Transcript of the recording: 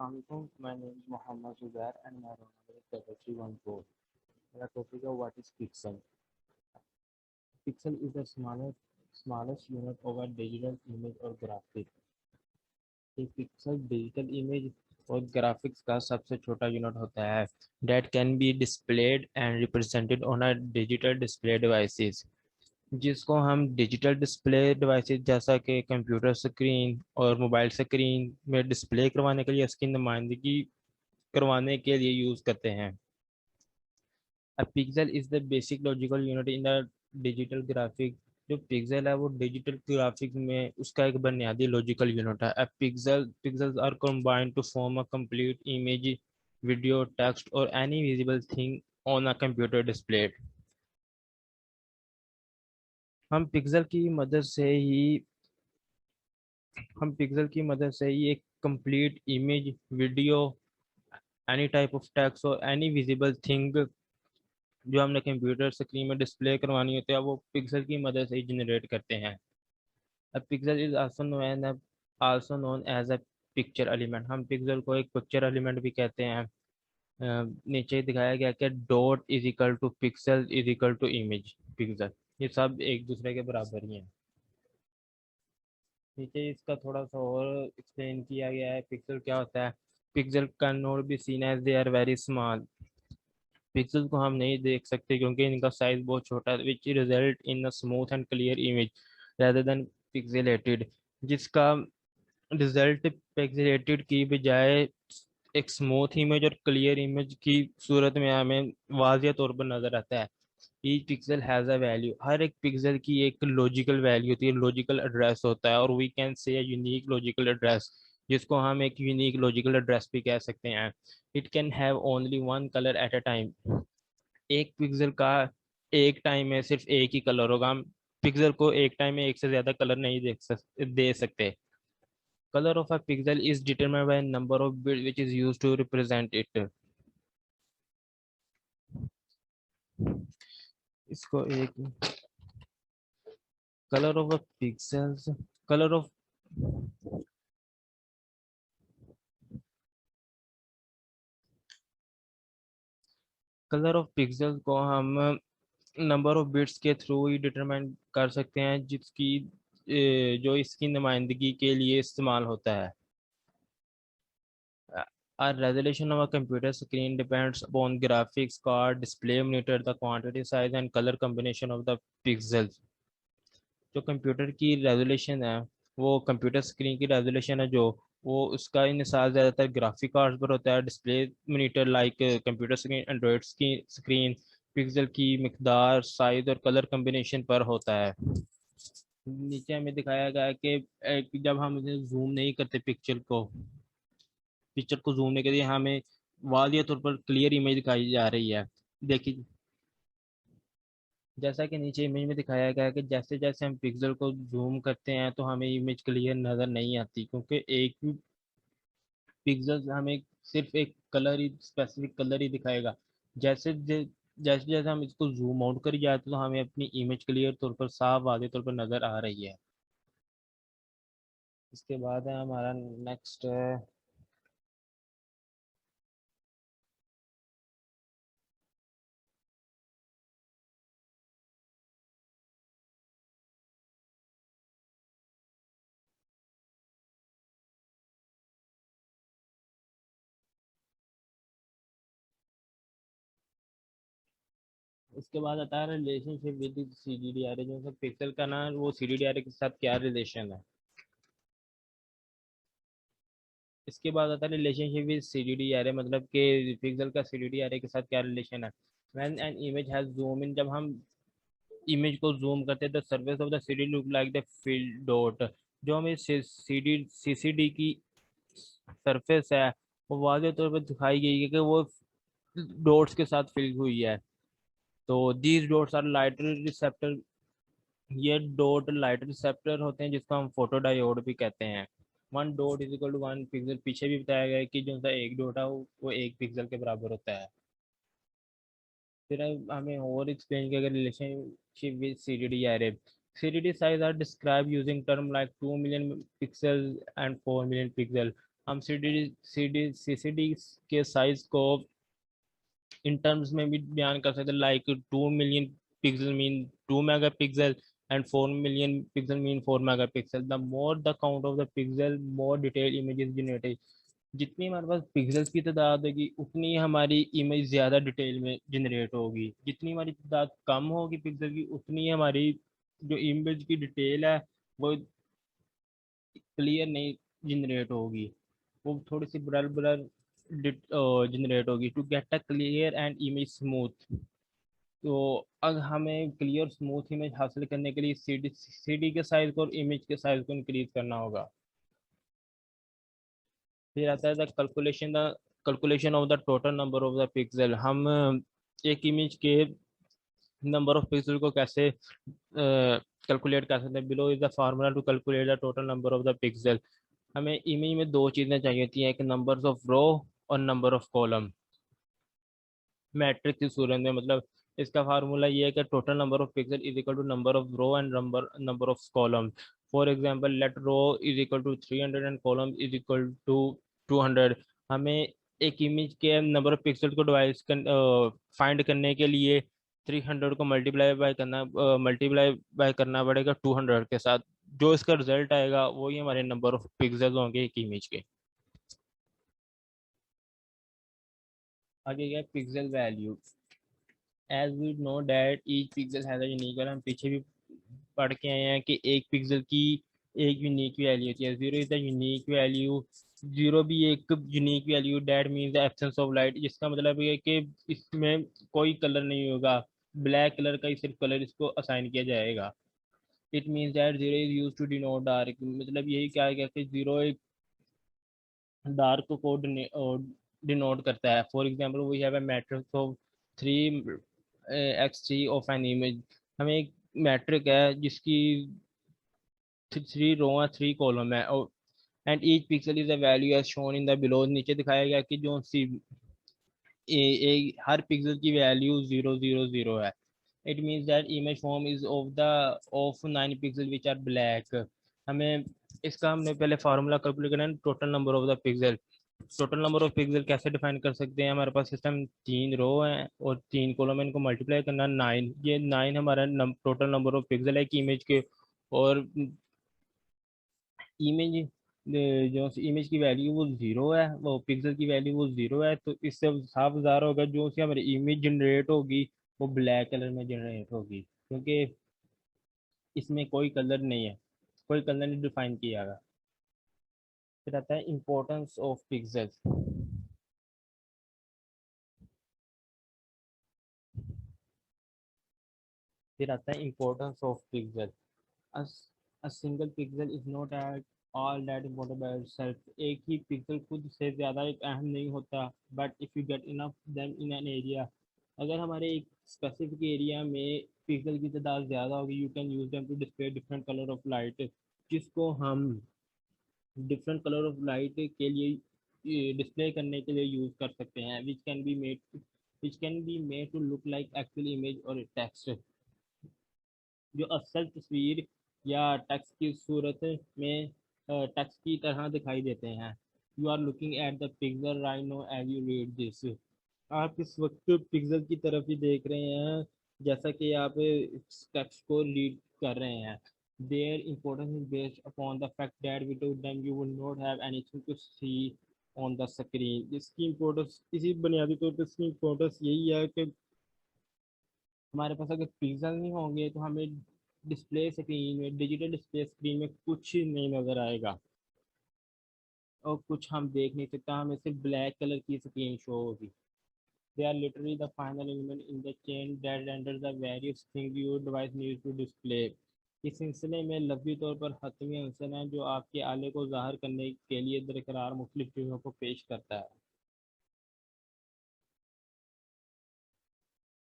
Assalamualaikum. My name is Muhammad Zubair and my roll number is 3314. The topic of what is pixel. Pixel is the smallest unit of a digital image or graphic. A pixel digital image और graphics का सबसे छोटा unit होता है that can be displayed and represented on a digital display devices, जिसको हम digital display devices जैसा कि कंप्यूटर स्क्रीन और मोबाइल स्क्रीन में डिस्प्ले करवाने के लिए इसकी नुमाइंदगी करवाने के लिए यूज़ करते हैं। A pixel is the basic logical unit in the digital graphic। जो पिक्सल है वो डिजिटल ग्राफिक्स में उसका एक बुनियादी लॉजिकल यूनिट है। A pixels are combined to form a complete image, video, text or any visible thing on a computer display। हम pixel की मदद से ही हम पिक्सल की मदद से ही एक complete image, video, any type of text और एनी विजिबल थिंग जो हमने कंप्यूटर स्क्रीन में डिस्प्ले करवानी होती है वो पिक्सल की मदद से ही जनरेट करते हैं। A pixel is also known as a picture element. हम पिक्सल को एक पिक्चर एलिमेंट भी कहते हैं। नीचे दिखाया गया कि dot is equal to pixel is equal to image pixel, ये सब एक दूसरे के बराबर ही हैं। नीचे इसका थोड़ा सा और एक्सप्लेन किया गया है पिक्सल क्या होता है। Pixel can not be seen as they are very small. Pixel को हम नहीं देख सकते क्योंकि इनका साइज बहुत छोटा है, which result in a smooth and clear image rather than pixelated, जिसका रिजल्ट पिक्सेलेटेड की बजाय एक स्मूथ इमेज और क्लियर इमेज की सूरत में हमें वाज़िया तौर पर नजर आता है। Each pixel has a value. हर एक पिक्सल की एक लॉजिकल वैल्यू होती है, लॉजिकल एड्रेस होता है, और we can say unique logical address, जिसको हम एक यूनिक लॉजिकल एड्रेस भी कह सकते हैं। It can have only one colour at a time. एक पिक्सल का एक टाइम में सिर्फ एक ही कलर होगा। हम पिक्सल को एक टाइम में एक से ज्यादा कलर नहीं दे सकते। Colour of a pixel is determined by number of bit which is used to represent it. इसको एक colour of a pixels colour of colour of pixel को हम नंबर ऑफ बिट्स के थ्रू ही डिटरमाइन कर सकते हैं, जो इसकी नुमाइंदगी के लिए इस्तेमाल होता है। Our resolution of a computer screen depends upon graphics card, display monitor, the quantity, size and color combination of the pixels। जो कंप्यूटर की रेजोल्यूशन है, वो कंप्यूटर स्क्रीन की रेजोल्यूशन है जो वो उसका इंसाज ज़्यादातर ग्राफिक कार्ड पर होता है। Display monitor like computer screen, Android की स्क्रीन, पिक्सल की मकदार, साइज और कलर कम्बिनेशन पर होता है। नीचे हमें दिखाया गया है कि जब हम इसे जूम नहीं करते पिक्चर को जूमने के लिए हमें वादिया तौर पर क्लियर इमेज दिखाई जा रही है। देखिए, जैसा कि नीचे इमेज में दिखाया गया है कि जैसे जैसे हम पिक्सल को जूम करते हैं तो हमें इमेज क्लियर नज़र नहीं आती, क्योंकि एक ही पिक्सल हमें सिर्फ एक कलर ही, स्पेसिफिक कलर ही दिखाएगा। जैसे जैसे हम इसको जूम आउट कर जाते तो हमें अपनी इमेज क्लियर तौर पर, साफ वादे तौर पर नज़र आ रही है। इसके बाद है हमारा नेक्स्ट है। इसके बाद आता है relationship with C D D R A. जो सब पिक्सल का ना वो C D D R A के साथ क्या रिलेशन है। इसके बाद आता है relationship with C D D R A, मतलब कि पिक्सल का C D D R A के साथ क्या रिलेशन है। When an image has zoom in, जब हम इमेज को जूम करते हैं, the surface of the C D look like the field dot. जो हमें सी सी डी की सरफेस है वो वाज़े तौर पर दिखाई गई है कि वो डॉट्स के साथ फिल हुई है। तो these dots are light receptor. ये डॉट लाइट रिसेप्टर होते हैं, जिसको हम फोटो डायोड भी कहते हैं। One dot is equal to one pixel. पीछे भी बताया गया है कि जो सा एक डॉट है वो एक पिक्सल के बराबर होता है। फिर अब हमें और एक्सप्लेन किया गया relationship with CCD array. CCD size are describe using term like 2 million pixel and 4 million pixel. हम CCD के साइज को इन टर्म्स में भी बयान कर सकते हैं, like 2 million pixel mean 2 megapixel and 4 million pixel mean 4 megapixel. The more the count of the pixel more detail images generated. जितनी हमारे पास पिक्सल्स की तादाद होगी उतनी हमारी इमेज ज़्यादा डिटेल में जनरेट होगी। जितनी हमारी तादाद कम होगी पिक्सल की उतनी हमारी जो इमेज की डिटेल है वो क्लियर नहीं जनरेट होगी, वो थोड़ी सी ब्लर ब्लर जनरेट होगी। To get a clear and image smooth, तो अब हमें क्लियर स्मूथ इमेज हासिल करने के लिए सीडी के साइज को और इमेज के साइज को इंक्रीज करना होगा। फिर आता है the calculation of the total number of the pixel. हम एक इमेज के नंबर ऑफ पिक्सल को कैसे कैलकुलेट कर सकते हैं। Below is the formula to calculate the total number of the pixel. हमें इमेज में दो चीज़ें चाहिए होती हैं, एक नंबर ऑफ रो और नंबर ऑफ कॉलम मैट्रिक्स की सूरत में। मतलब इसका फार्मूला ये है कि total number of pixel is equal to number of row and number number of column. For example let row is equal to 300 and column is equal to 200। हमें एक इमेज के नंबर ऑफ पिक्सल को find करने के लिए 300 को multiply by करना पड़ेगा 200 के साथ। जो इसका रिजल्ट आएगा वही हमारे नंबर ऑफ पिक्सल होंगे एक इमेज के। आगे क्या pixel value. As we know that each pixel has a unique value. हम पीछे भी पढ़ के आए हैं कि एक पिक्सल की एक यूनिक वैल्यू होती है। Zero is the unique value. Zero भी एक unique value. That means the absence of light, जिसका मतलब है कि इसमें कोई कलर नहीं होगा, ब्लैक कलर का ही सिर्फ कलर इसको असाइन किया जाएगा। It means that zero is use to denote dark. मतलब यही क्या है कि जीरो एक डार्क को डिनोट करता है। For example we have a matrix of 3x3 of an image. हमें एक मैट्रिक है जिसकी 3 रो है 3 कॉलम है, और and each pixel is a value as shown in the below. नीचे दिखाया गया कि जो सी हर पिक्सल की वैल्यू 0 0 0 है। It means that image form is of 9 pixel which are black. हमें इसका हमने पहले फार्मूला कैलकुलेट करना है, total number of the pixel. Total number of pixel कैसे डिफाइन कर सकते हैं। हमारे पास सिस्टम 3 रो है और 3 कॉलम है, इनको मल्टीप्लाई करना 9। ये 9 हमारा टोटल नंबर ऑफ पिक्सल है कि इमेज के। और इमेज जो इमेज की वैल्यू वो जीरो है, वो पिक्सल की वैल्यू वो जीरो है, तो इससे साफ ज़ाहिर होगा जो सी हमारी इमेज जनरेट होगी वो ब्लैक कलर में जनरेट होगी, क्योंकि इसमें कोई कलर नहीं है, कोई कलर नहीं डिफाइन किया गया। फिर आता है इम्पोर्टेंस ऑफ पिक्सल्स। फिर आता है importance of pixel. a single pixel is not at all that important by itself. एक ही पिक्सल खुद से ज़्यादा एक अहम नहीं होता, but if you get enough them in an area. अगर हमारे एक स्पेसिफिक एरिया में पिक्सल की तादाद ज़्यादा होगी, you can use them to display different colour of light, जिसको हम डिफरेंट कलर ऑफ लाइट के लिए डिस्प्ले करने के लिए यूज़ कर सकते हैं, which can be made to look like actual image और टेक्स्ट। जो असल तस्वीर या टेक्स्ट की सूरत में टेक्स्ट की तरह दिखाई देते हैं। You are looking at the pixel right now as you read this. आप इस वक्त पिक्सल की तरफ ही देख रहे हैं जैसा कि आप इस टेक्स्ट को रीड कर रहे हैं। Their importance is based upon the fact that without them you will not have anything to see on the screen. इसकी इम्पोर्टेंस, इसी बुनियादी तौर पर इसकी इम्पोर्टेंस यही है कि हमारे पास अगर पिक्सल नहीं होंगे तो हमें डिस्प्ले स्क्रीन में, डिजिटल डिस्प्ले स्क्रीन में कुछ नहीं नजर आएगा और कुछ हम देख नहीं सकता, हमें सिर्फ ब्लैक कलर की स्क्रीन शो होगी। They are literally the final element in the chain that render the various thing your device need to display. इस सिलसिले में लफ्जी तौर पर हतमी अंसर हैं जो आपके आले को जाहिर करने के लिए दरकरार मुख्तलिफ चीज़ों को पेश करता है।